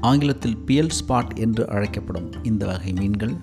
ஆங்கிலத்தில் pearl spot என்று அழைக்கப்படும் இந்த வகை மீன்கள்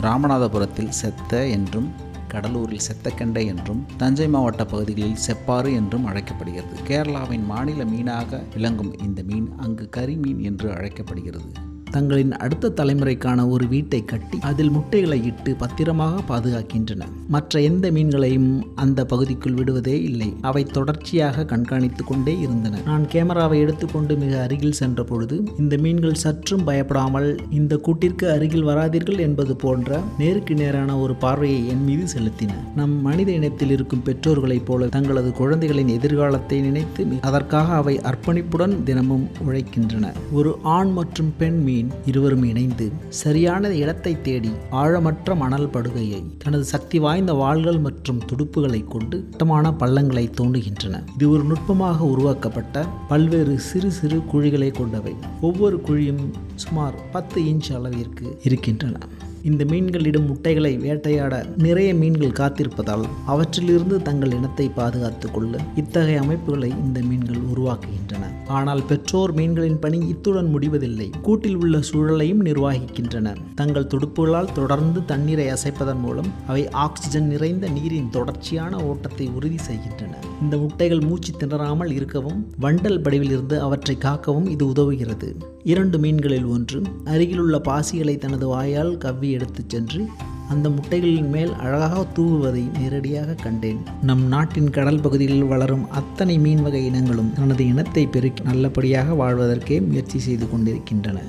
ராமநாதபுரத்தில் செத்த என்றும், கடலூரில் செத்தக்கெண்டை என்றும், தஞ்சை மாவட்ட பகுதிகளில் செப்பாறு என்றும் அழைக்கப்படுகிறது. கேரளாவின் மாநில மீனாக விளங்கும் இந்த மீன் அங்கு கரிமீன் என்று அழைக்கப்படுகிறது. தங்களின் அடுத்த தலைமுறைக்கான ஒரு வீட்டை கட்டி அதில் முட்டைகளை இட்டு பத்திரமாக பாதுகாக்கின்றன. மற்ற எந்த மீன்களையும் அந்த பகுதிக்குள் விடுவதே இல்லை. அவை தொடர்ச்சியாக கண்காணித்து கொண்டே இருந்தன. நான் கேமராவை எடுத்துக்கொண்டு மிக அருகில் சென்ற பொழுது இந்த மீன்கள் சற்றும் பயப்படாமல் இந்த கூட்டிற்கு அருகில் வராதீர்கள் என்பது போன்ற நேருக்கு நேரான ஒரு பார்வையை என் மீது செலுத்தின. நம் மனித இனத்தில் இருக்கும் பெற்றோர்களைப் போல தங்களது குழந்தைகளின் எதிர்காலத்தை நினைத்து அதற்காக அவை அர்ப்பணிப்புடன் தினமும் உழைக்கின்றன. ஒரு ஆண் மற்றும் பெண் மீன் இருவரும் இணைந்து சரியான இடத்தை தேடி ஆழமற்ற மணல் படுகையை தனது சக்தி வாய்ந்த வாள்கள் மற்றும் துடுப்புகளை கொண்டு வட்டமான பள்ளங்களை தோண்டுகின்றன. இது ஒரு நுட்பமாக உருவாக்கப்பட்ட பல்வேறு சிறு சிறு குழிகளை கொண்டவை. ஒவ்வொரு குழியும் சுமார் 10 இன்ச் அளவிற்கு இருக்கின்றன. இந்த மீன்களிடம் முட்டைகளை வேட்டையாட நிறைய மீன்கள் காத்திருப்பதால் அவற்றிலிருந்து தங்கள் இனத்தை பாதுகாத்துக் கொள்ள இத்தகைய அமைப்புகளை இந்த மீன்கள் உருவாக்குகின்றன. ஆனால் பெற்றோர் மீன்களின் பணி இத்துடன் முடிவதில்லை. கூட்டில் உள்ள சூழலையும் நிர்வகிக்கின்றன. தங்கள் துடுப்புகளால் தொடர்ந்து தண்ணீரை அசைப்பதன் மூலம் அவை ஆக்சிஜன் நிறைந்த நீரின் தொடர்ச்சியான ஓட்டத்தை உறுதி செய்கின்றன. இந்த முட்டைகள் மூச்சு திணறாமல் இருக்கவும் வண்டல் படிவிலிருந்து அவற்றை காக்கவும் இது உதவுகிறது. 2 மீன்களில் ஒன்று அருகிலுள்ள பாசிகளை தனது வாயால் கவ்வி எடுத்துச் சென்று அந்த முட்டைகளின் மேல் அழகாக தூவுவதை நேரடியாக கண்டேன். நம் நாட்டின் கடல் பகுதிகளில் வளரும் அத்தனை மீன் வகை இனங்களும் தனது இனத்தை பெருக்கி நல்லபடியாக வாழ்வதற்கே முயற்சி செய்து கொண்டிருக்கின்றன.